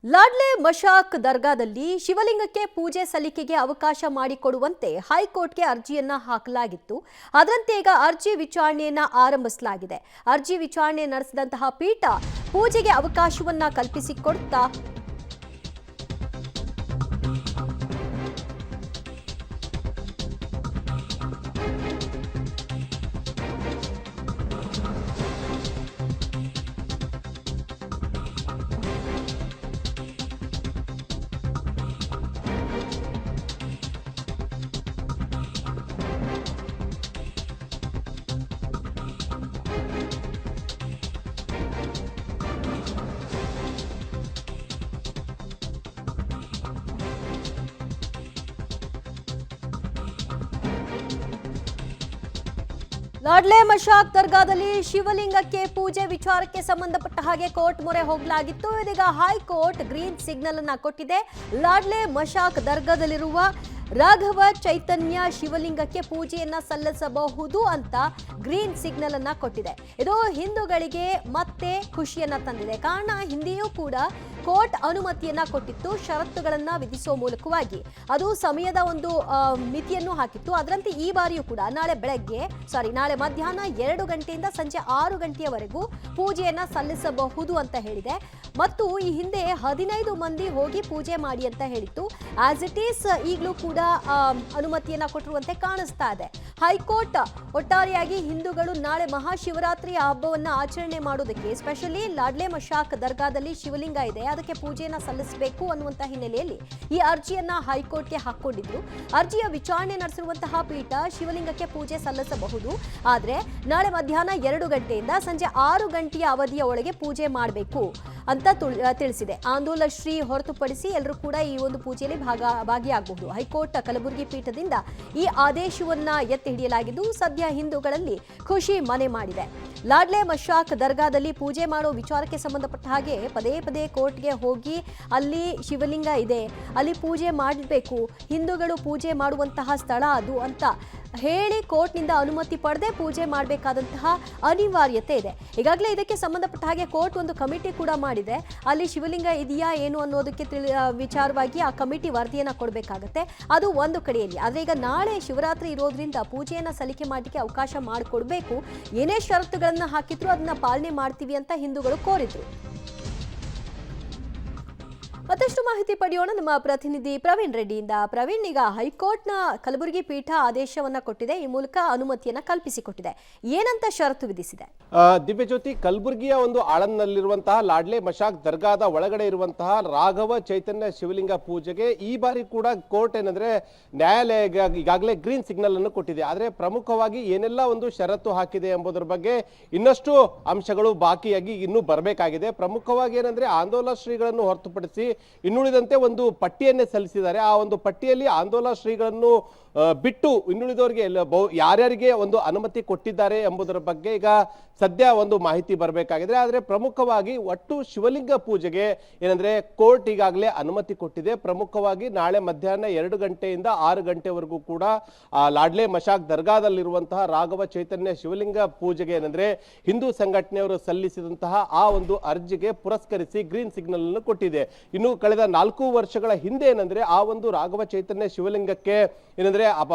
ಲಾಡ್ಲೆ ಮಶಾಕ್ ದರ್ಗಾದಲ್ಲಿ ಶಿವಲಿಂಗಕ್ಕೆ ಪೂಜೆ ಸಲ್ಲಿಕೆಗೆ ಅವಕಾಶ ಮಾಡಿಕೊಡುವಂತೆ ಹೈಕೋರ್ಟ್ಗೆ ಅರ್ಜಿಯನ್ನ ಹಾಕಲಾಗಿತ್ತು. ಅದರಂತೆ ಈಗ ಅರ್ಜಿ ವಿಚಾರಣೆಯನ್ನ ಆರಂಭಿಸಲಾಗಿದೆ. ಅರ್ಜಿ ವಿಚಾರಣೆ ನಡೆಸಿದಂತಹ ಪೀಠ ಪೂಜೆಗೆ ಅವಕಾಶವನ್ನ ಕಲ್ಪಿಸಿಕೊಡುತ್ತಾ ಲಾಡ್ಲೆ ಮಶಾಕ್ ದರ್ಗಾದಲ್ಲಿ ಶಿವಲಿಂಗಕ್ಕೆ ಪೂಜೆ ವಿಚಾರಕ್ಕೆ ಸಂಬಂಧಪಟ್ಟ ಹಾಗೆ ಕೋರ್ಟ್ ಮೊರೆ ಹೋಗಲಾಗಿತ್ತು. ಇದೀಗ ಹೈಕೋರ್ಟ್ ಗ್ರೀನ್ ಸಿಗ್ನಲ್ ಅನ್ನ ಕೊಟ್ಟಿದೆ. ಲಾಡ್ಲೆ ಮಶಾಕ್ ದರ್ಗಾದಲ್ಲಿರುವ ರಾಘವ ಚೈತನ್ಯ ಶಿವಲಿಂಗಕ್ಕೆ ಪೂಜೆಯನ್ನ ಸಲ್ಲಿಸಬಹುದು ಅಂತ ಗ್ರೀನ್ ಸಿಗ್ನಲ್ ಅನ್ನ ಕೊಟ್ಟಿದೆ. ಇದು ಹಿಂದೂಗಳಿಗೆ ಮತ್ತೆ ಖುಷಿಯನ್ನ ತಂದಿದೆ. ಕಾರಣ ಹಿಂದೆಯೂ ಕೂಡ ಕೋರ್ಟ್ ಅನುಮತಿಯನ್ನ ಕೊಟ್ಟಿತ್ತು, ಷರತ್ತುಗಳನ್ನ ವಿಧಿಸುವ ಮೂಲಕವಾಗಿ ಅದು ಸಮಯದ ಒಂದು ಮಿತಿಯನ್ನು ಹಾಕಿತ್ತು. ಅದರಂತೆ ಈ ಬಾರಿಯೂ ಕೂಡ ನಾಳೆ ಮಧ್ಯಾಹ್ನ 2 ಗಂಟೆಯಿಂದ ಸಂಜೆ 6 ಗಂಟೆಯವರೆಗೂ ಪೂಜೆಯನ್ನ ಸಲ್ಲಿಸಬಹುದು ಅಂತ ಹೇಳಿದೆ. ಮತ್ತು ಈ ಹಿಂದೆ 15 ಮಂದಿ ಹೋಗಿ ಪೂಜೆ ಮಾಡಿ ಅಂತ ಹೇಳಿತ್ತು. ಆಸ್ ಇಟ್ ಈಸ್ ಈಗಲೂ ಕೂಡ ಅನುಮತಿಯನ್ನ ಕೊಟ್ಟಿರುವಂತೆ ಕಾಣಿಸ್ತಾ ಇದೆ. ಹೈಕೋರ್ಟ್ ಒಟ್ಟಾರೆಯಾಗಿ ಹಿಂದೂಗಳು ನಾಳೆ ಮಹಾಶಿವರಾತ್ರಿ ಹಬ್ಬವನ್ನ ಆಚರಣೆ ಮಾಡೋದಕ್ಕೆ ಸ್ಪೆಷಲಿ ಲಾಡ್ಲೆ ಮಶಾಕ್ ದರ್ಗಾದಲ್ಲಿ ಶಿವಲಿಂಗ ಇದೆ, ಅದಕ್ಕೆ ಪೂಜೆಯನ್ನ ಸಲ್ಲಿಸಬೇಕು ಅನ್ನುವಂತ ಹಿನ್ನೆಲೆಯಲ್ಲಿ ಈ ಅರ್ಜಿಯನ್ನ ಹೈಕೋರ್ಟ್ಗೆ ಹಾಕೊಂಡಿದ್ರು. ಅರ್ಜಿಯ ವಿಚಾರಣೆ ನಡೆಸಿರುವಂತಹ ಪೀಠ ಶಿವಲಿಂಗಕ್ಕೆ ಪೂಜೆ ಸಲ್ಲಿಸಬಹುದು, ಆದ್ರೆ ನಾಳೆ ಮಧ್ಯಾಹ್ನ 2 ಗಂಟೆಯಿಂದ ಸಂಜೆ 6 ಗಂಟೆಯ ಅವಧಿಯ ಒಳಗೆ ಪೂಜೆ ಮಾಡಬೇಕು ಅಂತ ತಿಳಿಸಿದೆ. ಆಂದೋಲ ಶ್ರೀ ಹೊರತುಪಡಿಸಿ ಎಲ್ಲರೂ ಕೂಡ ಈ ಒಂದು ಪೂಜೆಯಲ್ಲಿ ಭಾಗಿಯಾಗಬಹುದು. ಹೈಕೋರ್ಟ್ ಕಲಬುರಗಿ ಪೀಠದಿಂದ ಈ ಆದೇಶವನ್ನ ಎತ್ತಿ ಹಿಡಿಯಲಾಗಿದ್ದು ಸದ್ಯ ಹಿಂದೂಗಳಲ್ಲಿ ಖುಷಿ ಮನೆ ಮಾಡಿದೆ. ಲಾಡ್ಲೆ ಮಶಾಕ್ ದರ್ಗಾದಲ್ಲಿ ಪೂಜೆ ಮಾಡೋ ವಿಚಾರಕ್ಕೆ ಸಂಬಂಧಪಟ್ಟ ಹಾಗೆ ಪದೇ ಪದೇ ಕೋರ್ಟ್ಗೆ ಹೋಗಿ ಅಲ್ಲಿ ಶಿವಲಿಂಗ ಇದೆ, ಅಲ್ಲಿ ಪೂಜೆ ಮಾಡಬೇಕು, ಹಿಂದೂಗಳು ಪೂಜೆ ಮಾಡುವಂತಹ ಸ್ಥಳ ಅದು ಅಂತ ಹೇಳಿ ಕೋರ್ಟ್ನಿಂದ ಅನುಮತಿ ಪಡೆದೇ ಪೂಜೆ ಮಾಡಬೇಕಾದಂತಹ ಅನಿವಾರ್ಯತೆ ಇದೆ. ಈಗಾಗಲೇ ಇದಕ್ಕೆ ಸಂಬಂಧಪಟ್ಟ ಹಾಗೆ ಕೋರ್ಟ್ ಒಂದು ಕಮಿಟಿ ಕೂಡ ಮಾಡಿದೆ. ಅಲ್ಲಿ ಶಿವಲಿಂಗ ಇದೆಯಾ ಏನು ಅನ್ನೋದಕ್ಕೆ ವಿಚಾರವಾಗಿ ಆ ಕಮಿಟಿ ವರದಿಯನ್ನ ಕೊಡಬೇಕಾಗತ್ತೆ. ಅದು ಒಂದು ಕಡೆಯಲ್ಲಿ. ಆದ್ರೆ ಈಗ ನಾಳೆ ಶಿವರಾತ್ರಿ ಇರೋದ್ರಿಂದ ಪೂಜೆಯನ್ನ ಸಲ್ಲಿಕೆ ಮಾಡಲಿಕ್ಕೆ ಅವಕಾಶ ಮಾಡಿಕೊಡ್ಬೇಕು. ಏನೇ ಷರತ್ತುಗಳನ್ನ ಹಾಕಿದ್ರು ಅದನ್ನ ಪಾಲನೆ ಮಾಡ್ತೀವಿ ಅಂತ ಹಿಂದೂಗಳು ಕೋರಿದ್ರು. ಮತ್ತಷ್ಟು ಮಾಹಿತಿ ಪಡೆಯೋಣ ನಮ್ಮ ಪ್ರತಿನಿಧಿ ಪ್ರವೀಣ್ ರೆಡ್ಡಿಯಿಂದ. ಪ್ರವೀಣ್, ಈಗ ಹೈಕೋರ್ಟ್ನ ಕಲಬುರಗಿ ಪೀಠ ಆದೇಶವನ್ನ ಕೊಟ್ಟಿದೆ, ಈ ಮೂಲಕ ಅನುಮತಿಯನ್ನ ಕಲ್ಪಿಸಿಕೊಟ್ಟಿದೆ. ಏನಂತ ಷರತ್ತು ವಿಧಿಸಿದೆ? ದಿವ್ಯಜ್ಯೋತಿ, ಕಲಬುರಗಿಯ ಒಂದು ಆಳಂದಲ್ಲಿರುವಂತಹ ಲಾಡ್ಲೆ ಮಶಾಕ್ ದರ್ಗಾದ ಒಳಗಡೆ ಇರುವಂತಹ ರಾಘವ ಚೈತನ್ಯ ಶಿವಲಿಂಗ ಪೂಜೆಗೆ ಈ ಬಾರಿ ಕೂಡ ಕೋರ್ಟ್ ಏನಂದ್ರೆ ನ್ಯಾಯಾಲಯ ಈಗಾಗಲೇ ಗ್ರೀನ್ ಸಿಗ್ನಲ್ ಅನ್ನು ಕೊಟ್ಟಿದೆ. ಆದ್ರೆ ಪ್ರಮುಖವಾಗಿ ಏನೆಲ್ಲ ಒಂದು ಷರತ್ತು ಹಾಕಿದೆ ಎಂಬುದರ ಬಗ್ಗೆ ಇನ್ನಷ್ಟು ಅಂಶಗಳು ಬಾಕಿಯಾಗಿ ಇನ್ನೂ ಬರಬೇಕಾಗಿದೆ. ಪ್ರಮುಖವಾಗಿ ಏನಂದ್ರೆ ಆಂದೋಲ ಶ್ರೀಗಳನ್ನು ಹೊರತುಪಡಿಸಿ ಇನ್ನುಳಿದಂತೆ ಒಂದು ಪಟ್ಟಿಯನ್ನೇ ಸಲ್ಲಿಸಿದ್ದಾರೆ. ಆ ಒಂದು ಪಟ್ಟಿಯಲ್ಲಿ ಆಂದೋಲ ಶ್ರೀಗಳನ್ನು ಬಿಟ್ಟು ಇನ್ನುಳಿದವರಿಗೆ ಯಾರ್ಯಾರಿಗೆ ಒಂದು ಅನುಮತಿ ಕೊಟ್ಟಿದ್ದಾರೆ ಎಂಬುದರ ಬಗ್ಗೆ ಈಗ ಸದ್ಯ ಒಂದು ಮಾಹಿತಿ ಬರಬೇಕಾಗಿದೆ. ಆದರೆ ಪ್ರಮುಖವಾಗಿ ಒಟ್ಟು ಶಿವಲಿಂಗ ಪೂಜೆಗೆ ಏನಂದ್ರೆ ಕೋರ್ಟ್ ಈಗಾಗಲೇ ಅನುಮತಿ ಕೊಟ್ಟಿದೆ. ಪ್ರಮುಖವಾಗಿ ನಾಳೆ ಮಧ್ಯಾಹ್ನ 2 ಗಂಟೆಯಿಂದ 6 ಗಂಟೆವರೆಗೂ ಕೂಡ ಲಾಡ್ಲೆ ಮಶಾಕ್ ದರ್ಗಾದಲ್ಲಿರುವಂತಹ ರಾಘವ ಚೈತನ್ಯ ಶಿವಲಿಂಗ ಪೂಜೆಗೆ ಏನಂದ್ರೆ ಹಿಂದೂ ಸಂಘಟನೆಯವರು ಸಲ್ಲಿಸಿದಂತಹ ಆ ಒಂದು ಅರ್ಜಿಗೆ ಪುರಸ್ಕರಿಸಿ ಗ್ರೀನ್ ಸಿಗ್ನಲ್ ಅನ್ನು ಕೊಟ್ಟಿದೆ. ಇನ್ನು ಕಳೆದ 4 ವರ್ಷಗಳ ಹಿಂದೆ ಏನಂದ್ರೆ ಆ ಒಂದು ರಾಘವ ಚೈತನ್ಯ ಶಿವಲಿಂಗಕ್ಕೆ ಏನಂದ್ರೆ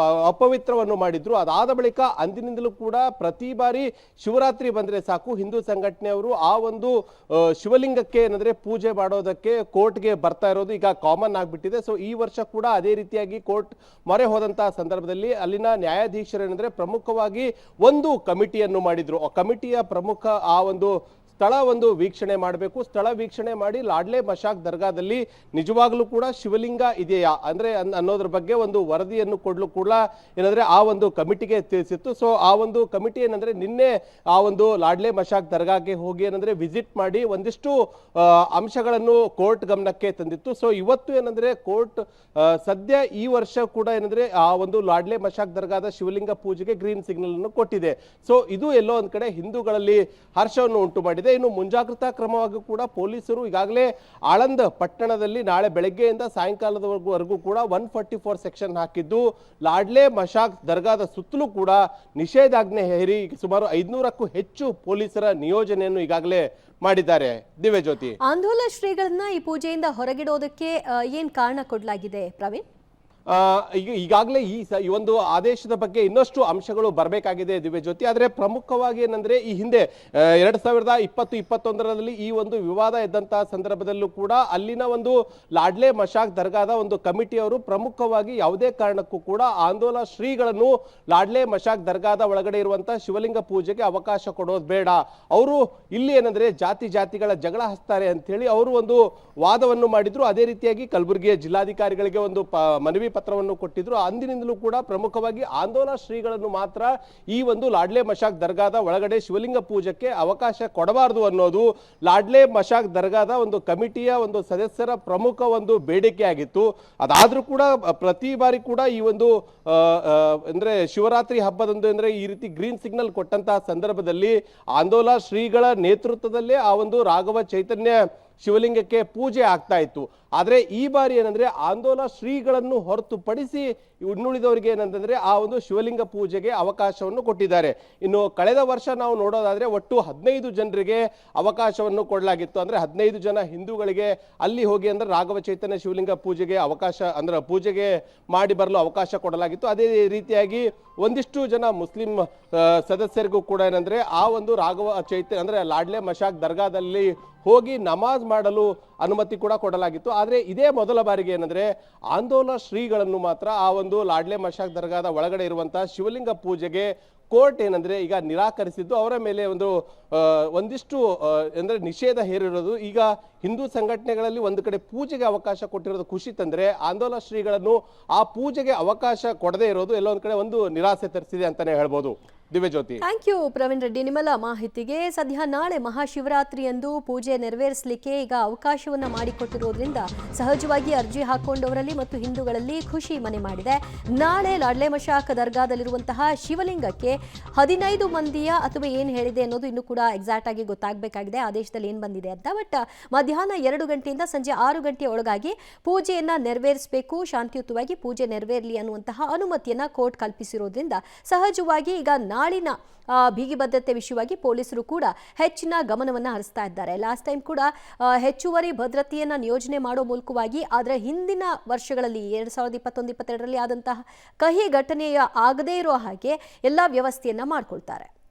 ಅಪವಿತ್ರವನ್ನು ಮಾಡಿದ್ರು. ಅದಾದ ಬಳಿಕ ಅಂದಿನಿಂದಲೂ ಕೂಡ ಪ್ರತಿ ಬಾರಿ ಶಿವರಾತ್ರಿ ಬಂದ್ರೆ ಸಾಕು ಹಿಂದೂ ಸಂಘಟನೆಯವರು ಆ ಒಂದು ಶಿವಲಿಂಗಕ್ಕೆ ಏನಂದ್ರೆ ಪೂಜೆ ಮಾಡೋದಕ್ಕೆ ಕೋರ್ಟ್ಗೆ ಬರ್ತಾ ಇರೋದು ಈಗ ಕಾಮನ್ ಆಗ್ಬಿಟ್ಟಿದೆ. ಸೊ ಈ ವರ್ಷ ಕೂಡ ಅದೇ ರೀತಿಯಾಗಿ ಕೋರ್ಟ್ ಮೊರೆ ಹೋದಂತಹ ಸಂದರ್ಭದಲ್ಲಿ ಅಲ್ಲಿನ ನ್ಯಾಯಾಧೀಶರು ಏನಂದ್ರೆ ಪ್ರಮುಖವಾಗಿ ಒಂದು ಕಮಿಟಿಯನ್ನು ಮಾಡಿದ್ರು. ಆ ಕಮಿಟಿಯ ಪ್ರಮುಖ ಆ ಒಂದು ಸ್ಥಳ ಒಂದು ವೀಕ್ಷಣೆ ಮಾಡಬೇಕು. ಸ್ಥಳ ವೀಕ್ಷಣೆ ಮಾಡಿ ಲಾಡ್ಲೆ ಮಶಾಕ್ ದರ್ಗಾದಲ್ಲಿ ನಿಜವಾಗ್ಲೂ ಕೂಡ ಶಿವಲಿಂಗ ಇದೆಯಾ ಅಂದ್ರೆ ಅನ್ನೋದ್ರ ಬಗ್ಗೆ ಒಂದು ವರದಿಯನ್ನು ಕೊಡ್ಲು ಕೂಡ ಏನಂದ್ರೆ ಆ ಒಂದು ಕಮಿಟಿಗೆ ತಿಳಿಸಿತ್ತು. ಸೊ ಆ ಒಂದು ಕಮಿಟಿ ಏನಂದ್ರೆ ನಿನ್ನೆ ಆ ಒಂದು ಲಾಡ್ಲೆ ಮಶಾಕ್ ದರ್ಗಾಗೆ ಹೋಗಿ ಏನಂದ್ರೆ ವಿಸಿಟ್ ಮಾಡಿ ಒಂದಿಷ್ಟು ಅಂಶಗಳನ್ನು ಕೋರ್ಟ್ ಗಮನಕ್ಕೆ ತಂದಿತ್ತು. ಸೊ ಇವತ್ತು ಏನಂದ್ರೆ ಕೋರ್ಟ್ ಸದ್ಯ ಈ ವರ್ಷ ಕೂಡ ಏನಂದ್ರೆ ಆ ಒಂದು ಲಾಡ್ಲೆ ಮಶಾಕ್ ದರ್ಗಾದ ಶಿವಲಿಂಗ ಪೂಜೆಗೆ ಗ್ರೀನ್ ಸಿಗ್ನಲ್ ಅನ್ನು ಕೊಟ್ಟಿದೆ. ಸೊ ಇದು ಎಲ್ಲೋ ಒಂದ್ ಕಡೆ ಹಿಂದೂಗಳಲ್ಲಿ ಹರ್ಷವನ್ನು ಉಂಟು ಮಾಡಿದೆ. ಇನ್ನು ಮುಂಜಾಗ್ರತಾ ಕ್ರಮವಾಗಿ ಕೂಡ ಪೊಲೀಸರು ಈಗಾಗಲೇ ಆಳಂದ ಪಟ್ಟಣದಲ್ಲಿ ನಾಳೆ ಬೆಳಗ್ಗೆಯಿಂದ ಸಾಯಂಕಾಲದವರೆಗೂ ಕೂಡ 144 ಸೆಕ್ಷನ್ ಹಾಕಿದ್ದು ಲಾಡ್ಲೆ ಮಶಾಕ್ ದರ್ಗಾದ ಸುತ್ತಲೂ ಕೂಡ ನಿಷೇಧಾಜ್ಞೆ ಹೇರಿ ಸುಮಾರು 500ಕ್ಕೂ ಹೆಚ್ಚು ಪೊಲೀಸರ ನಿಯೋಜನೆಯನ್ನು ಈಗಾಗಲೇ ಮಾಡಿದ್ದಾರೆ. ದಿವ್ಯ ಜ್ಯೋತಿ, ಆಂದೋಲ ಶ್ರೀಗಳನ್ನ ಈ ಪೂಜೆಯಿಂದ ಹೊರಗಿಡೋದಕ್ಕೆ ಏನ್ ಕಾರಣ ಕೊಡ್ಲಾಗಿದೆ ಪ್ರವೀಣ್? ಈಗಾಗಲೇ ಈ ಒಂದು ಆದೇಶದ ಬಗ್ಗೆ ಇನ್ನಷ್ಟು ಅಂಶಗಳು ಬರಬೇಕಾಗಿದೆ ದಿವ್ಯ ಜ್ಯೋತಿ. ಆದರೆ ಪ್ರಮುಖವಾಗಿ ಏನಂದ್ರೆ ಈ ಹಿಂದೆ 2020-21ರಲ್ಲಿ ಈ ಒಂದು ವಿವಾದ ಇದ್ದಂತಹ ಸಂದರ್ಭದಲ್ಲೂ ಕೂಡ ಅಲ್ಲಿನ ಒಂದು ಲಾಡ್ಲೆ ಮಶಾಕ್ ದರ್ಗಾದ ಒಂದು ಕಮಿಟಿಯವರು ಪ್ರಮುಖವಾಗಿ ಯಾವುದೇ ಕಾರಣಕ್ಕೂ ಕೂಡ ಆಂದೋಲ ಶ್ರೀಗಳನ್ನು ಲಾಡ್ಲೆ ಮಶಾಕ್ ದರ್ಗಾದ ಒಳಗಡೆ ಇರುವಂತಹ ಶಿವಲಿಂಗ ಪೂಜೆಗೆ ಅವಕಾಶ ಕೊಡೋದು ಬೇಡ, ಅವರು ಇಲ್ಲಿ ಏನಂದ್ರೆ ಜಾತಿಗಳ ಜಗಳ ಹಚ್ತಾರೆ ಅಂತ ಹೇಳಿ ಅವರು ಒಂದು ವಾದವನ್ನು ಮಾಡಿದ್ರು. ಅದೇ ರೀತಿಯಾಗಿ ಕಲಬುರಗಿಯ ಜಿಲ್ಲಾಧಿಕಾರಿಗಳಿಗೆ ಒಂದು ಮನವಿ ಪತ್ರವನ್ನು ಕೊಟ್ಟಿದ್ರು. ಅಂದಿನಿಂದಲೂ ಕೂಡ ಪ್ರಮುಖವಾಗಿ ಆಂದೋಲ ಶ್ರೀಗಳನ್ನು ಮಾತ್ರ ಈ ಒಂದು ಲಾಡ್ಲೆ ಮಶಾಕ್ ದರ್ಗಾದ ಒಳಗಡೆ ಶಿವಲಿಂಗ ಪೂಜೆಗೆ ಅವಕಾಶ ಕೊಡಬಾರದು ಅನ್ನೋದು ಲಾಡ್ಲೆ ಮಶಾಕ್ ದರ್ಗಾದ ಒಂದು ಕಮಿಟಿಯ ಒಂದು ಸದಸ್ಯರ ಪ್ರಮುಖ ಒಂದು ಬೇಡಿಕೆ ಆಗಿತ್ತು. ಅದಾದ್ರೂ ಕೂಡ ಪ್ರತಿ ಬಾರಿ ಕೂಡ ಈ ಒಂದು ಅಂದ್ರೆ ಶಿವರಾತ್ರಿ ಹಬ್ಬದಂದು ಅಂದ್ರೆ ಈ ರೀತಿ ಗ್ರೀನ್ ಸಿಗ್ನಲ್ ಕೊಟ್ಟಂತಹ ಸಂದರ್ಭದಲ್ಲಿ ಆಂದೋಲ ಶ್ರೀಗಳ ನೇತೃತ್ವದಲ್ಲೇ ಆ ಒಂದು ರಾಘವ ಚೈತನ್ಯ ಶಿವಲಿಂಗಕ್ಕೆ ಪೂಜೆ ಆಗ್ತಾ ಇತ್ತು. ಆದರೆ ಈ ಬಾರಿ ಏನಂದ್ರೆ ಆಂದೋಲ ಶ್ರೀಗಳನ್ನು ಹೊರತುಪಡಿಸಿ ಇನ್ನುಳಿದವರಿಗೆ ಏನಂತಂದ್ರೆ ಆ ಒಂದು ಶಿವಲಿಂಗ ಪೂಜೆಗೆ ಅವಕಾಶವನ್ನು ಕೊಟ್ಟಿದ್ದಾರೆ. ಇನ್ನು ಕಳೆದ ವರ್ಷ ನಾವು ನೋಡೋದಾದ್ರೆ ಒಟ್ಟು 15 ಜನರಿಗೆ ಅವಕಾಶವನ್ನು ಕೊಡಲಾಗಿತ್ತು. ಅಂದ್ರೆ 15 ಜನ ಹಿಂದೂಗಳಿಗೆ ಅಲ್ಲಿ ಹೋಗಿ ಅಂದ್ರೆ ರಾಘವ ಚೈತನ್ಯ ಶಿವಲಿಂಗ ಪೂಜೆಗೆ ಅವಕಾಶ ಅಂದ್ರೆ ಪೂಜೆಗೆ ಮಾಡಿ ಬರಲು ಅವಕಾಶ ಕೊಡಲಾಗಿತ್ತು. ಅದೇ ರೀತಿಯಾಗಿ ಒಂದಿಷ್ಟು ಜನ ಮುಸ್ಲಿಂ ಸದಸ್ಯರಿಗೂ ಕೂಡ ಏನಂದ್ರೆ ಆ ಒಂದು ರಾಘವ ಚೈತನ್ಯ ಅಂದ್ರೆ ಲಾಡ್ಲೆ ಮಶಾಕ್ ದರ್ಗಾದಲ್ಲಿ ಹೋಗಿ ನಮಾಜ್ ಮಾಡಲು ಅನುಮತಿ ಕೂಡ ಕೊಡಲಾಗಿತ್ತು. ಆದರೆ ಇದೇ ಮೊದಲ ಬಾರಿಗೆ ಏನಂದ್ರೆ ಆಂದೋಲ ಶ್ರೀಗಳನ್ನು ಮಾತ್ರ ಆ ಒಂದು ಲಾಡ್ಲೆ ಮಶಾಕ್ ದರ್ಗಾದ ಒಳಗಡೆ ಇರುವಂತಹ ಶಿವಲಿಂಗ ಪೂಜೆಗೆ ಕೋರ್ಟ್ ಏನಂದ್ರೆ ಈಗ ನಿರಾಕರಿಸಿದ್ದು. ಅವರ ಮೇಲೆ ಒಂದಿಷ್ಟು ಅಂದ್ರೆ ನಿಷೇಧ ಹೇರಿರೋದು. ಈಗ ಹಿಂದೂ ಸಂಘಟನೆಗಳಲ್ಲಿ ಒಂದು ಕಡೆ ಪೂಜೆಗೆ ಅವಕಾಶ ಕೊಟ್ಟಿರೋದು ಖುಷಿ ತಂದ್ರೆ, ಆಂದೋಲ ಶ್ರೀಗಳನ್ನು ಆ ಪೂಜೆಗೆ ಅವಕಾಶ ಕೊಡದೇ ಇರೋದು ಎಲ್ಲೊಂದ್ ಕಡೆ ಒಂದು ನಿರಾಸೆ ತರಿಸಿದೆ ಅಂತಾನೆ ಹೇಳ್ಬೋದು. ದಿವ್ಯಜ್ಯೋತಿ, ಥ್ಯಾಂಕ್ ಯು ಪ್ರವೀಣ್ ರೆಡ್ಡಿ ನಿಮ್ಮೆಲ್ಲ ಮಾಹಿತಿಗೆ. ಸದ್ಯ ನಾಳೆ ಮಹಾಶಿವರಾತ್ರಿಯಂದು ಪೂಜೆ ನೆರವೇರಿಸಲಿಕ್ಕೆ ಈಗ ಅವಕಾಶವನ್ನ ಮಾಡಿಕೊಟ್ಟಿರೋದ್ರಿಂದ ಸಹಜವಾಗಿ ಅರ್ಜಿ ಹಾಕೊಂಡವರಲ್ಲಿ ಮತ್ತು ಹಿಂದೂಗಳಲ್ಲಿ ಖುಷಿ ಮನೆ ಮಾಡಿದೆ. ನಾಳೆ ಲಾಡ್ಲೆ ಮಶಾಕ್ ದರ್ಗಾದಲ್ಲಿರುವಂತಹ ಶಿವಲಿಂಗಕ್ಕೆ 15 ಮಂದಿಯ ಅಥವಾ ಏನ್ ಹೇಳಿದೆ ಅನ್ನೋದು ಇನ್ನೂ ಕೂಡ ಎಕ್ಸಾಕ್ಟ್ ಆಗಿ ಗೊತ್ತಾಗಬೇಕಾಗಿದೆ, ಆದೇಶದಲ್ಲಿ ಏನ್ ಬಂದಿದೆ ಅಂತ. ಬಟ್ ಮಧ್ಯಾಹ್ನ 2 ಗಂಟೆಯಿಂದ ಸಂಜೆ 6 ಗಂಟೆಯ ಒಳಗಾಗಿ ಪೂಜೆಯನ್ನ ನೆರವೇರಿಸಬೇಕು, ಶಾಂತಿಯುತವಾಗಿ ಪೂಜೆ ನೆರವೇರಲಿ ಅನ್ನುವಂತಹ ಅನುಮತಿಯನ್ನ ಕೋರ್ಟ್ ಕಲ್ಪಿಸಿರೋದ್ರಿಂದ ಸಹಜವಾಗಿ ಈಗ ನಾಳಿನ ಬಿಗಿ ಭದ್ರತೆ ವಿಷಯವಾಗಿ ಪೊಲೀಸರು ಕೂಡ ಹೆಚ್ಚಿನ ಗಮನವನ್ನು ಹರಿಸ್ತಾ ಇದ್ದಾರೆ. ಲಾಸ್ಟ್ ಟೈಮ್ ಕೂಡ ಹೆಚ್ಚುವರಿ ಭದ್ರತೆಯನ್ನ ನಿಯೋಜನೆ ಮಾಡೋ ಮೂಲಕವಾಗಿ ಆದರೆ ಹಿಂದಿನ ವರ್ಷಗಳಲ್ಲಿ 2021-22ರಲ್ಲಿ ಆದಂತಹ ಕಹಿ ಘಟನೆಯ ಆಗದೇ ಇರೋ ಹಾಗೆ ಎಲ್ಲ ವ್ಯವಸ್ಥೆಯನ್ನ ಮಾಡ್ಕೊಳ್ತಾರೆ.